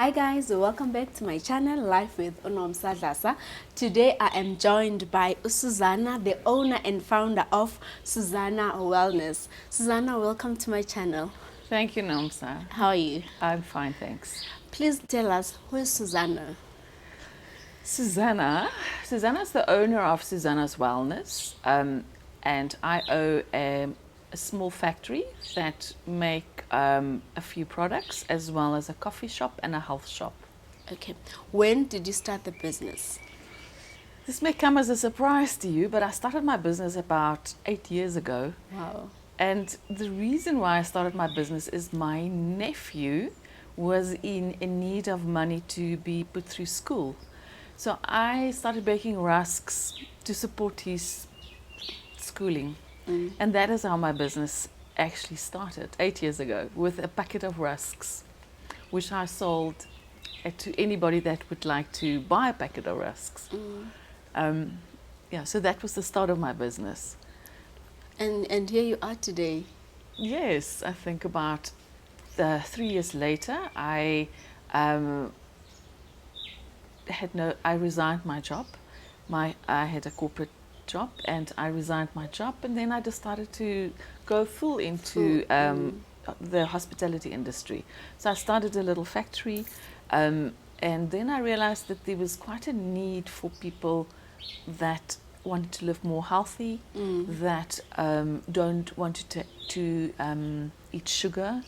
Hi guys, welcome back to my channel Life with Unomsadlasa. Today I am joined by Zuzanna, the owner and founder of Zuzanna Wellness. Zuzanna, welcome to my channel. Thank you, Nomsa. How are you? I'm fine, thanks. Please tell us, who is Zuzanna? Zuzanna is the owner of Zuzanna's Wellness, and I own a small factory that make a few products, as well as a coffee shop and a health shop. Okay, when did you start the business? This may come as a surprise to you, but I started my business about 8 years ago. Wow. And the reason why I started my business is my nephew was in need of money to be put through school. So I started baking rusks to support his schooling. And that is how my business actually started 8 years ago, with a packet of rusks, which I sold to anybody that would like to buy a packet of rusks. So that was the start of my business. And here you are today. Yes, I think about 3 years later, I resigned my job. I had a corporate job, and I resigned my job, and then I decided to go full into the hospitality industry. So I started a little factory, and then I realized that there was quite a need for people that wanted to live more healthy, that don't want to eat sugar,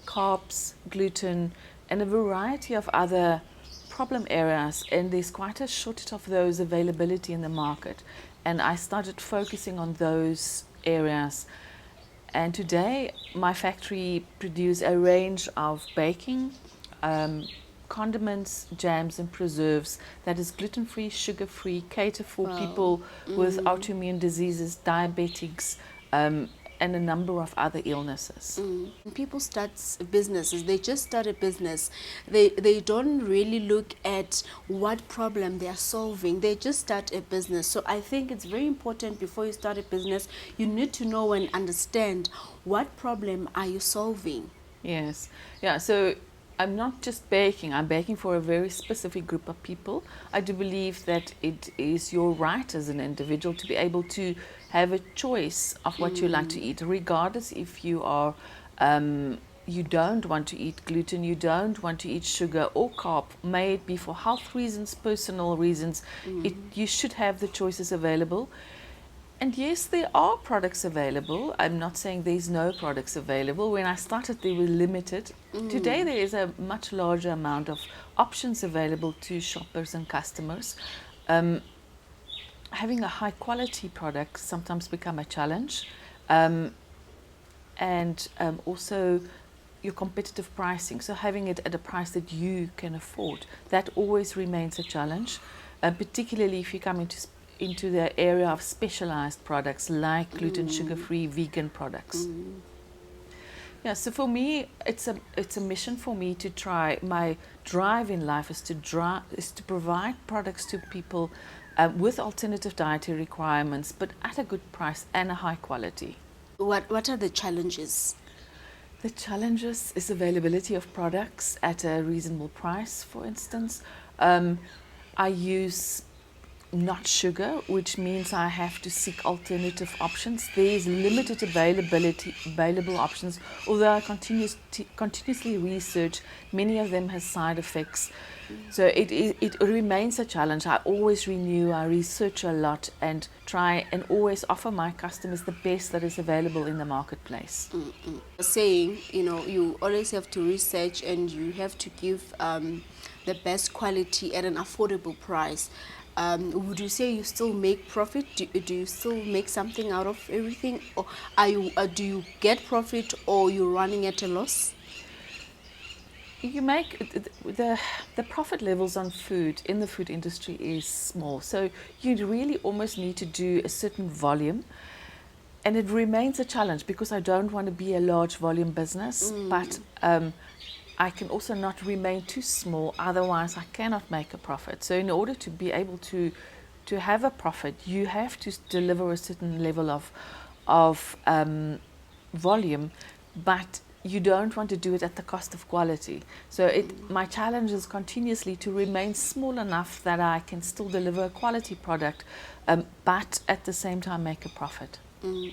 carbs, gluten, and a variety of other problem areas, and there's quite a shortage of those availability in the market. And I started focusing on those areas. And today my factory produces a range of baking, condiments, jams and preserves that is gluten-free, sugar-free, cater for people with autoimmune diseases, diabetics, and a number of other illnesses. When people start businesses, they just start a business. They don't really look at what problem they are solving. They just start a business. So I think it's very important, before you start a business, you need to know and understand what problem are you solving. Yes. Yeah, so I'm not just baking, I'm baking for a very specific group of people. I do believe that it is your right as an individual to be able to have a choice of what you like to eat, regardless if you are you don't want to eat gluten, you don't want to eat sugar or carb, may it be for health reasons, personal reasons. You should have the choices available. And yes, there are products available. I'm not saying there's no products available. When I started, they were limited. Today, there is a much larger amount of options available to shoppers and customers. Having a high quality product sometimes become a challenge. And also your competitive pricing. So having it at a price that you can afford, that always remains a challenge, particularly if you come into the area of specialized products like gluten, sugar-free, vegan products. Yeah, so for me, it's a mission for me to try. My drive in life is to provide products to people with alternative dietary requirements, but at a good price and a high quality. What are the challenges? The challenges is availability of products at a reasonable price. For instance, I use not sugar, which means I have to seek alternative options. There's limited available options, although I continuously research. Many of them have side effects. So it remains a challenge. I always renew, I research a lot, and try and always offer my customers the best that is available in the marketplace. Saying, you always have to research, and you have to give the best quality at an affordable price. Would you say you still make profit? Do you still make something out of everything, or do you get profit, or you're running at a loss? You make the profit levels on food in the food industry is small, so you really almost need to do a certain volume, and it remains a challenge because I don't want to be a large volume business, but I can also not remain too small, otherwise I cannot make a profit. So in order to be able to have a profit, you have to deliver a certain level of volume, but you don't want to do it at the cost of quality. So my challenge is continuously to remain small enough that I can still deliver a quality product, but at the same time make a profit.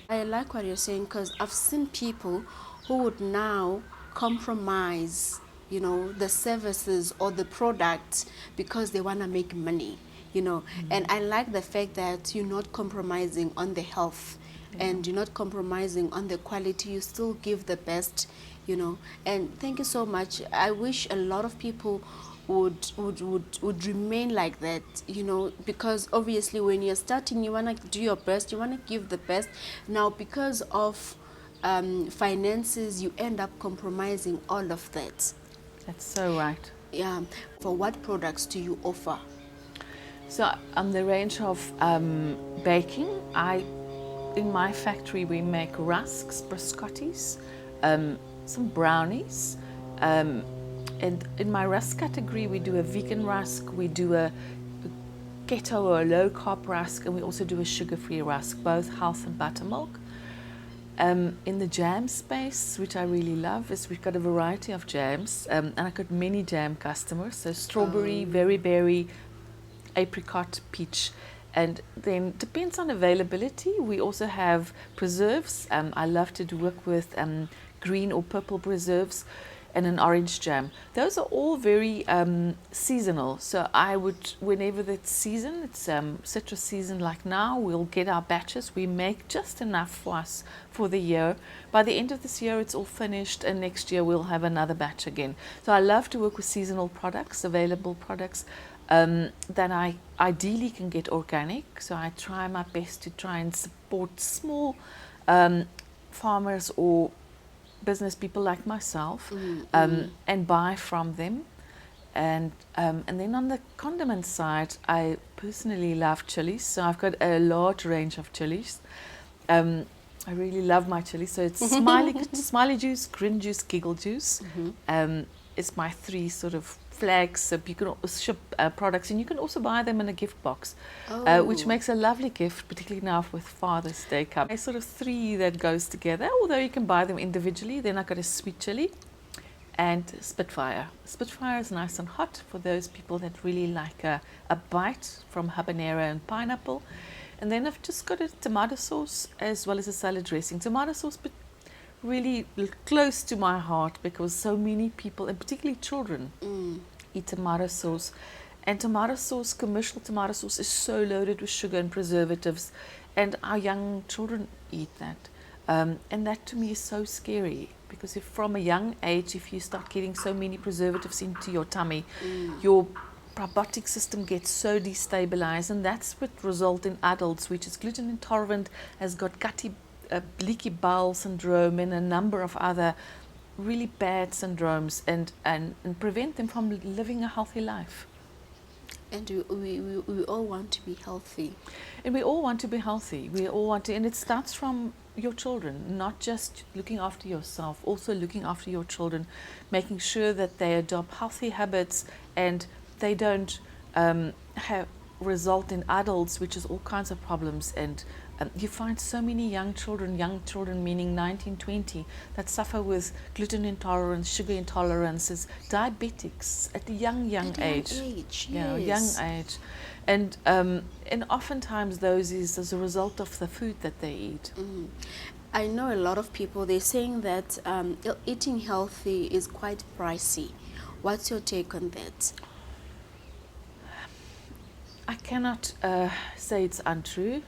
I like what you're saying, because I've seen people who would now compromise, the services or the product because they want to make money, And I like the fact that you're not compromising on the health, and you're not compromising on the quality. You still give the best, And thank you so much. I wish a lot of people would remain like that, because obviously when you're starting, you want to do your best, you want to give the best. Now, because of finances, you end up compromising all of that. That's so right. Yeah. For what products do you offer? So the range of baking, in my factory we make rusks, biscottis, some brownies, and in my rusk category we do a vegan rusk, we do a keto or a low carb rusk, and we also do a sugar-free rusk, both health and buttermilk. In the jam space, which I really love, is we've got a variety of jams, and I've got many jam customers, so strawberry, very berry, apricot, peach, and then depends on availability. We also have preserves. I love to work with green or purple preserves, and an orange jam. Those are all very seasonal. So I would, whenever it's season, it's citrus season like now, we'll get our batches. We make just enough for us for the year. By the end of this year, it's all finished, and next year we'll have another batch again. So I love to work with seasonal products, available products. That I ideally can get organic, so I try my best to try and support small farmers or business people like myself, and buy from them. And then on the condiment side, I personally love chilies, so I've got a large range of chilies. I really love my chilies, so it's smiley juice, grin juice, giggle juice. It's my three sort of flags, so you can ship products, and you can also buy them in a gift box, which makes a lovely gift, particularly now with Father's Day coming. There's sort of three that goes together, although you can buy them individually. Then I've got a sweet chili and Spitfire. Spitfire is nice and hot for those people that really like a bite from habanero and pineapple. And then I've just got a tomato sauce as well as a salad dressing. Tomato sauce, but really close to my heart, because so many people, and particularly children, eat tomato sauce. And tomato sauce, commercial tomato sauce, is so loaded with sugar and preservatives, and our young children eat that. And that to me is so scary, because if from a young age, if you start getting so many preservatives into your tummy, your probiotic system gets so destabilized, and that's what results in adults, which is gluten intolerant, has got leaky bowel syndrome, and a number of other really bad syndromes, and prevent them from living a healthy life. And we all want to be healthy. And we all want to be healthy. We all want to, and it starts from your children, not just looking after yourself, also looking after your children, making sure that they adopt healthy habits and they don't result in adults, which is all kinds of problems. And you find so many young children meaning 19, 20, that suffer with gluten intolerance, sugar intolerances, diabetics at a young age. Yeah, young age. And oftentimes those is as a result of the food that they eat. I know a lot of people, they're saying that eating healthy is quite pricey. What's your take on that? I cannot say it's untrue,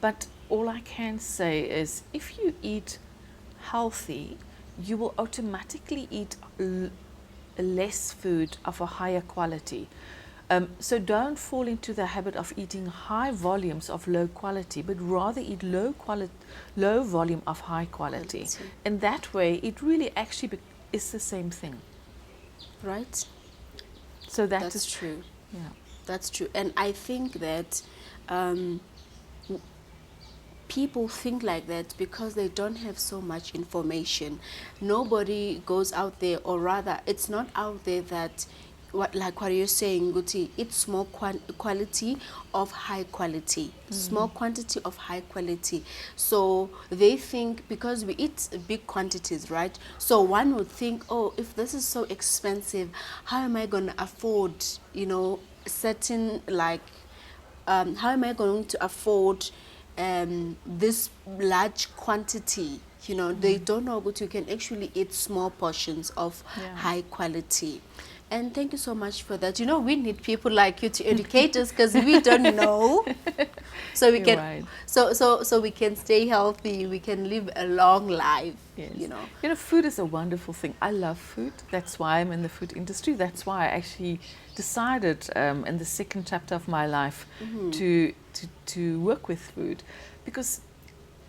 but all I can say is if you eat healthy, you will automatically eat less food of a higher quality. So don't fall into the habit of eating high volumes of low quality, but rather eat low volume of high quality. And that way, it really actually is the same thing. Right? So that's true. Yeah. That's true. And I think that people think like that because they don't have so much information. Nobody goes out there, or rather, it's not out there that what you're saying, Guti, it's small quality of high quality, small quantity of high quality. So they think because we eat big quantities, right? So one would think, oh, if this is so expensive, how am I going to afford, certain like how am I going to afford this large quantity? They don't know, but you can actually eat small portions of Yeah. high quality. And thank you so much for that. We need people like you to educate us because we don't know. So we You're can, right. so we can stay healthy. We can live a long life. Yes. Food is a wonderful thing. I love food. That's why I'm in the food industry. That's why I actually decided in the second chapter of my life to work with food, because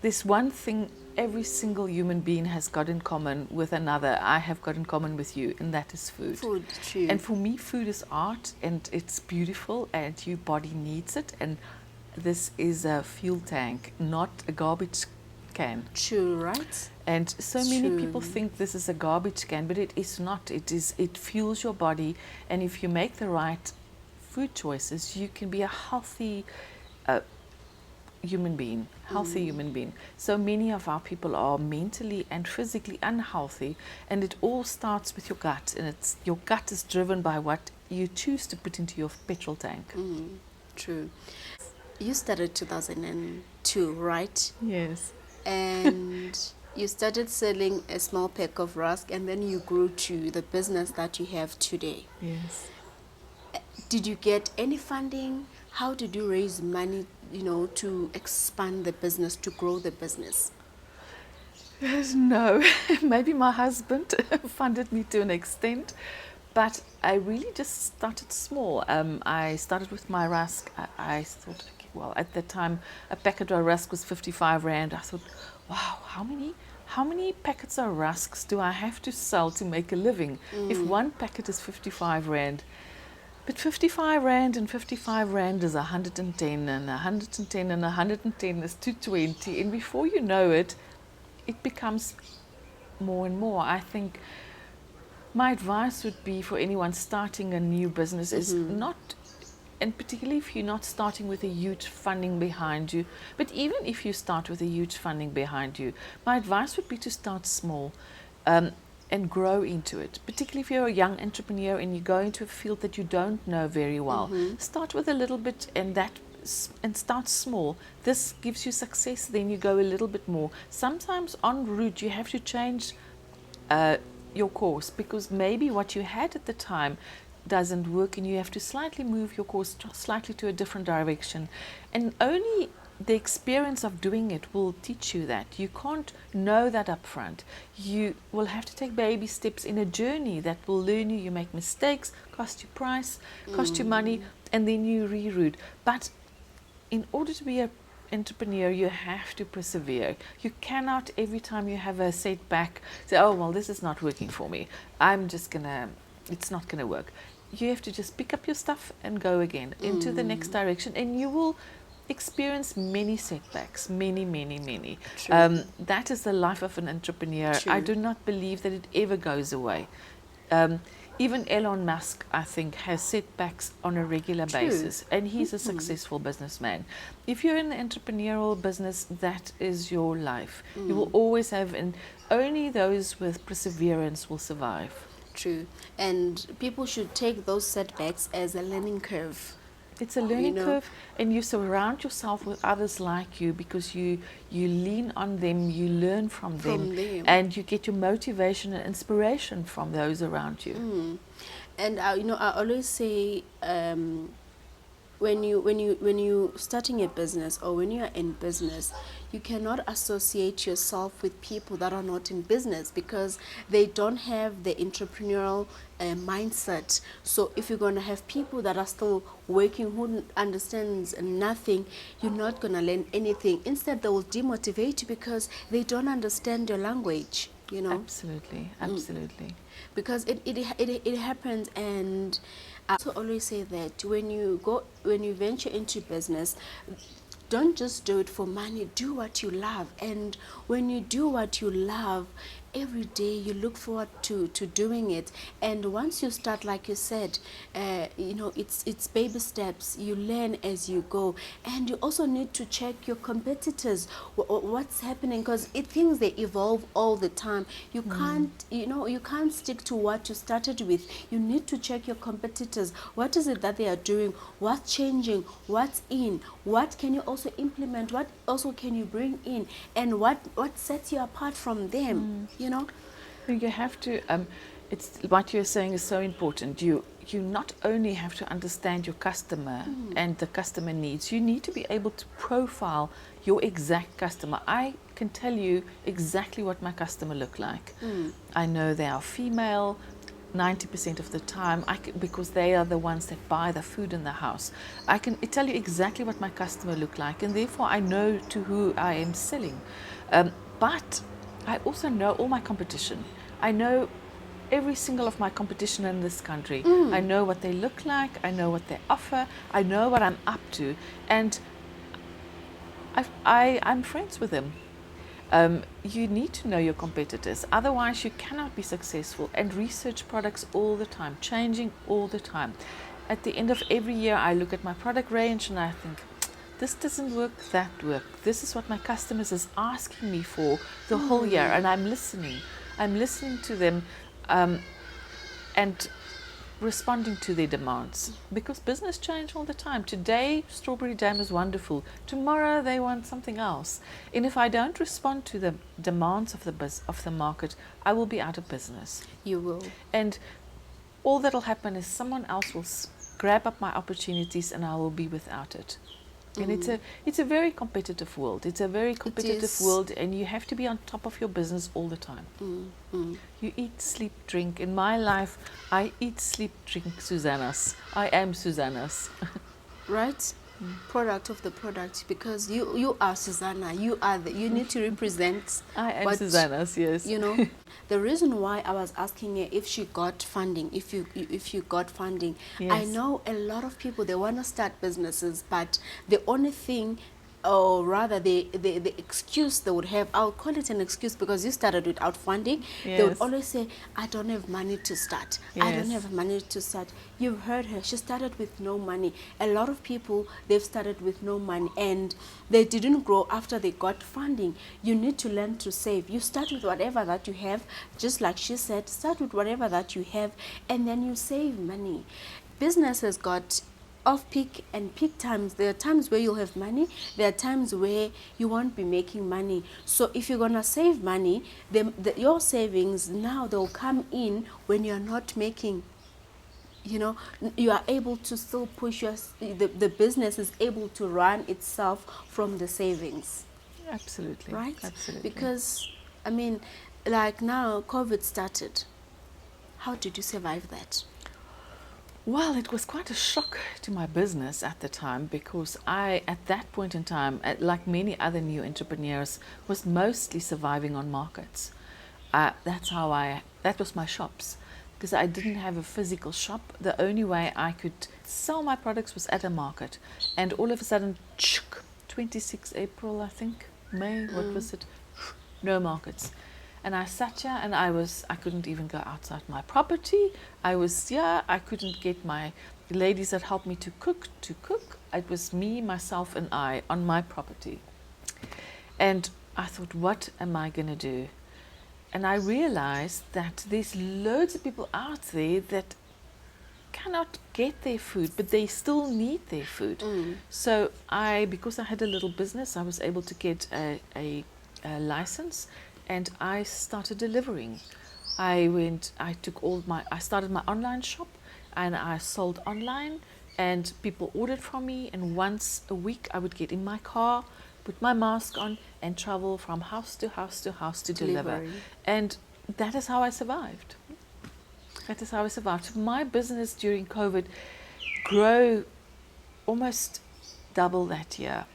there's one thing every single human being has got in common with another. I have got in common with you, and that is food. Food, true. And for me, food is art, and it's beautiful, and your body needs it. And this is a fuel tank, not a garbage can. True, right? And so many True. people think this is a garbage can, but it is not. It fuels your body, and if you make the right food choices, you can be a healthy human being. So many of our people are mentally and physically unhealthy, and it all starts with your gut, and your gut is driven by what you choose to put into your petrol tank. True. You started 2002, right? Yes. And you started selling a small pack of Rask, and then you grew to the business that you have today. Yes. Did you get any funding? How did you raise money, to expand the business, to grow the business? No, maybe my husband funded me to an extent, but I really just started small. I started with my Rask. I thought, okay, well, at that time, a packet of Rask was 55 Rand. I thought, wow, how many packets of Rasks do I have to sell to make a living? If one packet is 55 Rand, but 55 Rand and 55 Rand is 110, and 110 and 110 is 220. And before you know it, it becomes more and more. I think my advice would be for anyone starting a new business is not, and particularly if you're not starting with a huge funding behind you, but even if you start with a huge funding behind you, my advice would be to start small. And grow into it, particularly if you're a young entrepreneur and you go into a field that you don't know very well. Start with a little bit and start small. This gives you success, then you go a little bit more. Sometimes en route you have to change your course, because maybe what you had at the time doesn't work and you have to slightly move your course slightly to a different direction. And only the experience of doing it will teach you that. You can't know that up front. You will have to take baby steps in a journey that will learn you. You make mistakes, cost you price, cost you money, and then you reroute. But in order to be an entrepreneur, you have to persevere. You cannot, every time you have a setback, say, oh, well, this is not working for me. It's not going to work. You have to just pick up your stuff and go again into the next direction, and you will experience many setbacks, many. That is the life of an entrepreneur. True. I do not believe that it ever goes away. Even Elon Musk, I think, has setbacks on a regular basis, and he's a successful businessman. If you're in the entrepreneurial business, that is your life. You will always have, and only those with perseverance will survive. True. And people should take those setbacks as a learning curve. It's a learning curve, and you surround yourself with others like you, because you lean on them, you learn from them, and you get your motivation and inspiration from those around you. And I always say, when you starting a business, or when you are in business, you cannot associate yourself with people that are not in business, because they don't have the entrepreneurial mindset. So if you're going to have people that are still working who understands nothing, you're not going to learn anything. Instead, they will demotivate you because they don't understand your language. Absolutely. Because it happens. And I also always say that when you venture into business, don't just do it for money. Do what you love, and when you do what you love, every day you look forward to doing it. And once you start, like you said, it's baby steps. You learn as you go. And you also need to check your competitors, what's happening, because things, they evolve all the time. You can't, you can't stick to what you started with. You need to check your competitors. What is it that they are doing? What's changing? What's in? What can you also implement? What also can you bring in? And what sets you apart from them? You have to. It's what you're saying is so important. You not only have to understand your customer and the customer needs. You need to be able to profile your exact customer. I can tell you exactly what my customer look like. I know they are female. 90% of the time, because they are the ones that buy the food in the house. I can tell you exactly what my customer look like, and therefore I know to who I am selling. But I also know all my competition. I know every single of my competition in this country. I know what they look like. I know what they offer. I know what I'm up to, and I'm friends with them. You need to know your competitors, otherwise you cannot be successful. And research products all the time, changing all the time. At the end of every year, I look at my product range and I think, this doesn't work, that work. This is what my customers is asking me for the whole year, and I'm listening. I'm listening to them, and responding to their demands, because business change all the time. Today, strawberry jam is wonderful. Tomorrow, they want something else. And if I don't respond to the demands of the market, I will be out of business. You will. And all that will happen is someone else will grab up my opportunities, and I will be without it. And it's a very competitive world. It's a very competitive world, and you have to be on top of your business all the time. You eat, sleep, drink. In my life, I eat, sleep, drink Zuzanna's. I am Zuzanna's. Right? Product of the product, because you are Zuzanna. You need to represent. I am Zuzanna's, yes. The reason why I was asking her if she got funding, if you got funding, yes. I know a lot of people, they want to start businesses, but the only thing, or rather the excuse they would have, I'll call it an excuse, because you started without funding. Yes. They would always say, I don't have money to start. Yes. I don't have money to start. You've heard her. She started with no money. A lot of people, they've started with no money, and they didn't grow after they got funding. You need to learn to save. You start with whatever that you have, just like she said, start with whatever that you have, and then you save money. Business has got off-peak and peak times. There are times where you'll have money. There are times where you won't be making money. So if you're going to save money, your savings now, they'll come in when you're not making. You are able to still push the business is able to run itself from the savings. Absolutely. Right? Absolutely. Because, like now, COVID started. How did you survive that? Well, it was quite a shock to my business at the time, because I, at that point in time, like many other new entrepreneurs, was mostly surviving on markets. That was my shops, because I didn't have a physical shop. The only way I could sell my products was at a market. And all of a sudden, 26 April, I think, May, what was it? No markets. And I sat here, and I couldn't even go outside my property. I couldn't get my ladies that helped me to cook. It was me, myself, and I on my property. And I thought, what am I going to do? And I realized that there's loads of people out there that cannot get their food, but they still need their food. So because I had a little business, I was able to get a license, and I started delivering. I started my online shop, and I sold online, and people ordered from me, and once a week I would get in my car, put my mask on, and travel from house to house to house to deliver. And that is how I survived. So my business during COVID grew almost double that year.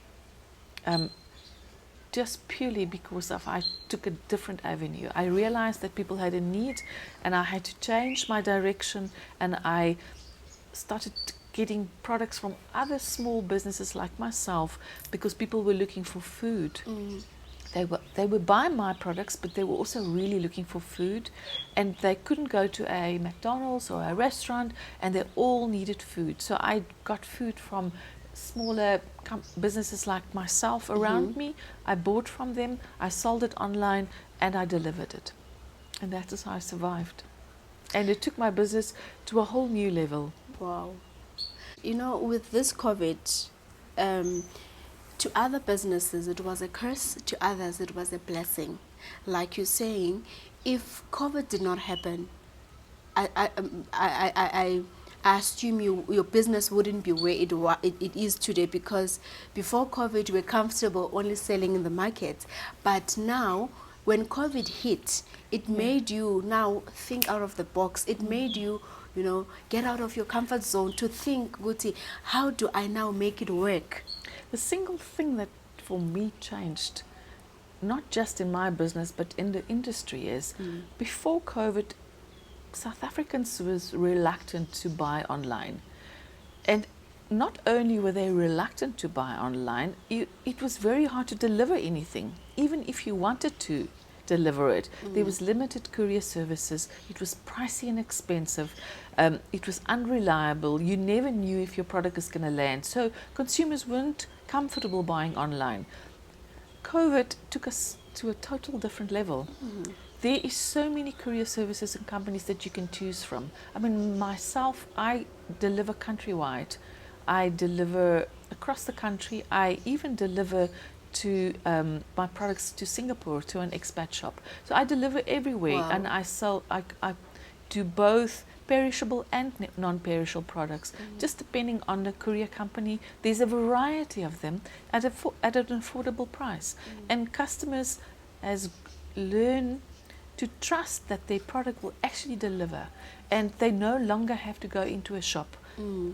Just purely because I took a different avenue. I realized that people had a need, and I had to change my direction, and I started getting products from other small businesses like myself, because people were looking for food. they were buying my products, but they were also really looking for food, and they couldn't go to a McDonald's or a restaurant, and they all needed food. So I got food from smaller businesses like myself around me. I bought from them, I sold it online, and I delivered it, and that is how I survived. And it took my business to a whole new level. Wow. You know, with this COVID, to other businesses it was a curse, to others it was a blessing. Like you're saying, if COVID did not happen, I assume your business wouldn't be where it is today, because before COVID you were comfortable only selling in the market. But now, when COVID hit, it made you now think out of the box. It made you, get out of your comfort zone to think, Guti, how do I now make it work? The single thing that for me changed, not just in my business but in the industry, is before COVID, South Africans was reluctant to buy online. And not only were they reluctant to buy online, it was very hard to deliver anything. Even if you wanted to deliver it, there was limited courier services, it was pricey and expensive, it was unreliable, you never knew if your product is going to land. So consumers weren't comfortable buying online. COVID took us to a total different level. There is so many courier services and companies that you can choose from. I mean, myself, I deliver countrywide. I deliver across the country. I even deliver to my products to Singapore, to an expat shop. So I deliver everywhere. Wow. And I do both perishable and non-perishable products, just depending on the courier company. There's a variety of them at an affordable price. And customers has learned to trust that their product will actually deliver, and they no longer have to go into a shop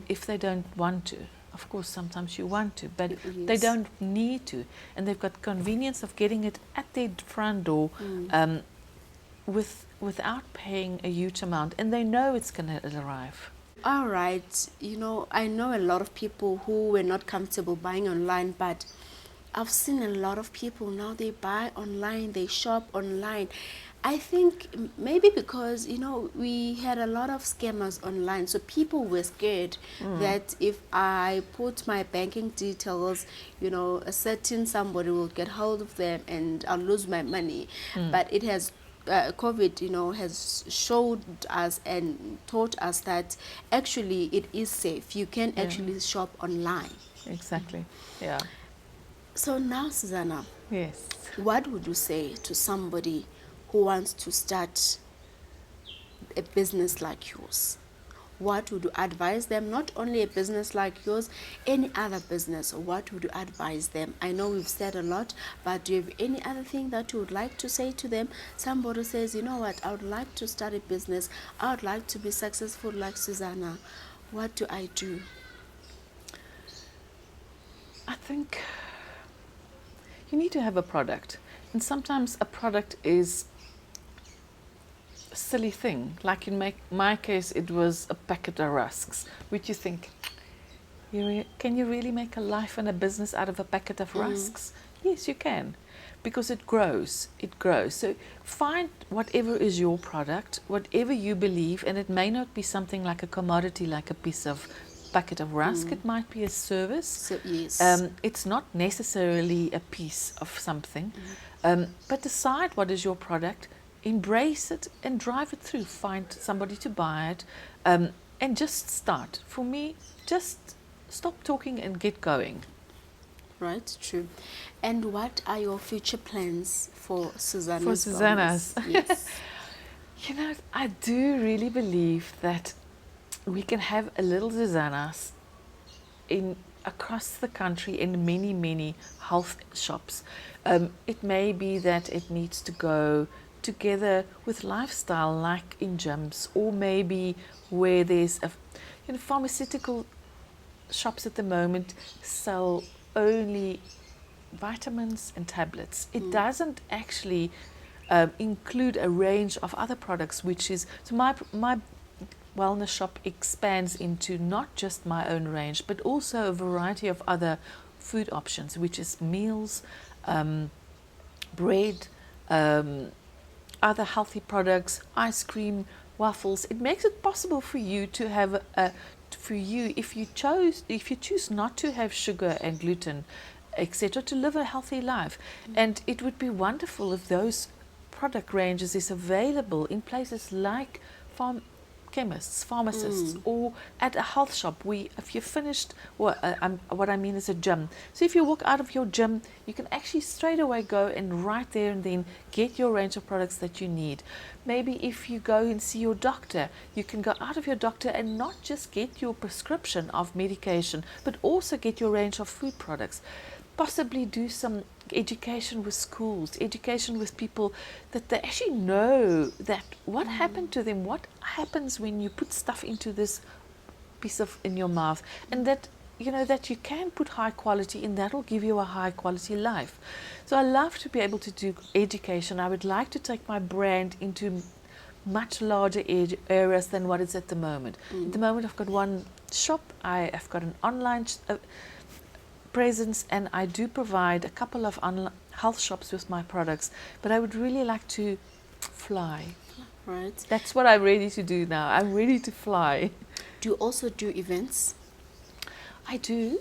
if they don't want to. Of course, sometimes you want to, but they don't need to, and they've got convenience of getting it at their front door without paying a huge amount, and they know it's going to arrive. All right, I know a lot of people who were not comfortable buying online, but I've seen a lot of people now, they buy online, they shop online. I think maybe because, we had a lot of scammers online, so people were scared that if I put my banking details, a certain somebody will get hold of them and I'll lose my money. But it has, COVID, has showed us and taught us that actually it is safe. You can actually shop online. Exactly, yeah. So now, Zuzanna, Yes. what would you say to somebody who wants to start a business like yours? What would you advise them? Not only a business like yours, any other business, what would you advise them? I know we've said a lot, but do you have any other thing that you would like to say to them? Somebody says, you know what, I would like to start a business. I would like to be successful like Zuzanna. What do I do? I think you need to have a product. And sometimes a product is a silly thing. Like in my case, it was a packet of rusks, which you think, can you really make a life and a business out of a packet of rusks? Yes, you can, because it grows. It grows. So find whatever is your product, whatever you believe, and it may not be something like a commodity, like a piece of packet of rusk. It might be a service. So, yes. It's not necessarily a piece of something, but decide what is your product, embrace it and drive it through. Find somebody to buy it, and just start. For me, just stop talking and get going. Right, true. And what are your future plans for Zuzanna's? For Zuzanna's. Yes. I do really believe that we can have a little Zuzanna's across the country in many, many health shops. It may be that it needs to go together with lifestyle, like in gyms, or maybe where there's pharmaceutical shops at the moment sell only vitamins and tablets. It doesn't actually include a range of other products, which is, so my wellness shop expands into not just my own range, but also a variety of other food options, which is meals, bread, other healthy products, ice cream, waffles. It makes it possible for you to have for you, if you choose not to have sugar and gluten, etc., to live a healthy life. And it would be wonderful if those product ranges is available in places like chemists, pharmacists, or at a health shop. If you're finished, what I mean is a gym. So if you walk out of your gym, you can actually straight away go and right there and then get your range of products that you need. Maybe if you go and see your doctor, you can go out of your doctor and not just get your prescription of medication, but also get your range of food products. Possibly do some education with schools, education with people, that they actually know that what happened to them, what happens when you put stuff into this piece of in your mouth, and that that you can put high quality in, that will give you a high quality life. So I love to be able to do education. I would like to take my brand into much larger areas than what it's at the moment. At the moment I've got one shop, I've got an online presence, and I do provide a couple of health shops with my products, but I would really like to fly. Right. That's what I'm ready to do now. I'm ready to fly. Do you also do events? I do.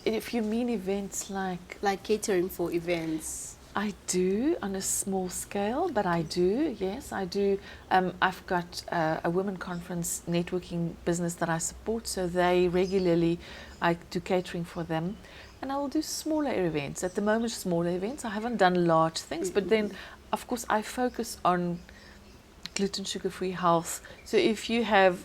If you mean events like catering for events. I do on a small scale, but I do, yes, I do. I've got a women conference networking business that I support, so they regularly, I do catering for them. And I will do smaller events. At the moment, smaller events. I haven't done large things, but then, of course, I focus on gluten, sugar-free health. So if you have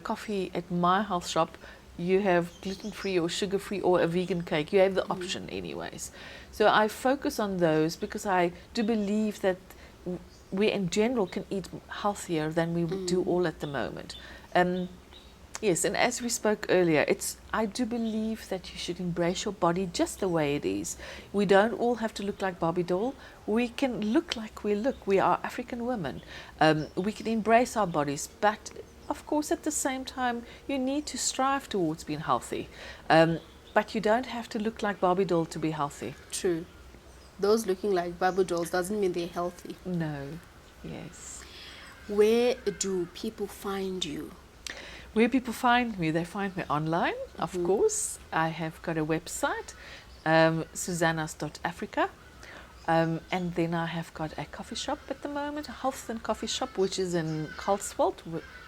coffee at my health shop, you have gluten-free or sugar-free or a vegan cake. You have the option anyways. So I focus on those because I do believe that we in general can eat healthier than we do all at the moment. Yes, and as we spoke earlier, I do believe that you should embrace your body just the way it is. We don't all have to look like Barbie doll. We can look like we look. We are African women. We can embrace our bodies, but of course at the same time you need to strive towards being healthy. But you don't have to look like Barbie doll to be healthy. True. Those looking like Barbie dolls doesn't mean they're healthy. No. Yes. Where do people find you? Where people find me, they find me online, of course. I have got a website, Zuzannas.africa, and then I have got a coffee shop at the moment, a health and coffee shop, which is in Kalsveld,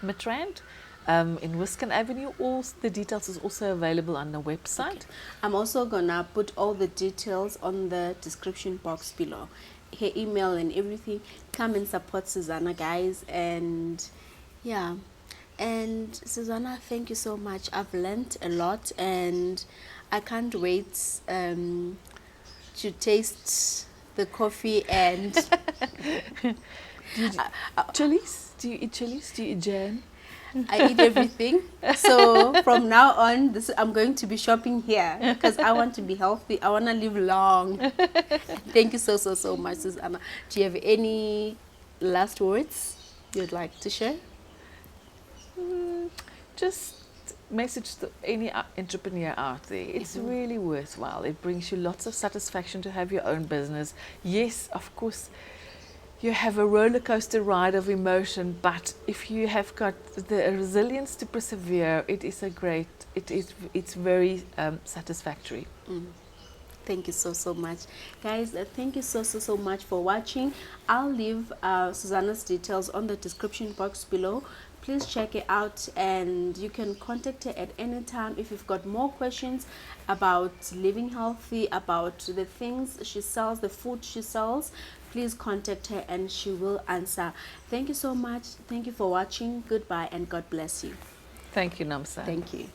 Midrand, in Wisken Avenue. All the details is also available on the website. Okay. I'm also gonna put all the details on the description box below. Her email and everything. Come and support Zuzanna, guys, and yeah. And Zuzanna, thank you so much. I've learned a lot, and I can't wait to taste the coffee and chilies? Do you eat chilies? Do you eat jam? I eat everything. So from now on, I'm going to be shopping here because I want to be healthy. I want to live long. Thank you so much, Zuzanna. Do you have any last words you'd like to share? Just message to any entrepreneur out there. It's really worthwhile. It brings you lots of satisfaction to have your own business. Yes, of course, you have a roller coaster ride of emotion, but if you have got the resilience to persevere, it's very satisfactory. Thank you so much, guys. Thank you so much for watching. I'll leave Zuzanna's details on the description box below. Please check it out, and you can contact her at any time if you've got more questions about living healthy, about the things she sells, the food she sells. Please contact her and she will answer. Thank you so much. Thank you for watching. Goodbye and God bless you. Thank you, Namsa. Thank you.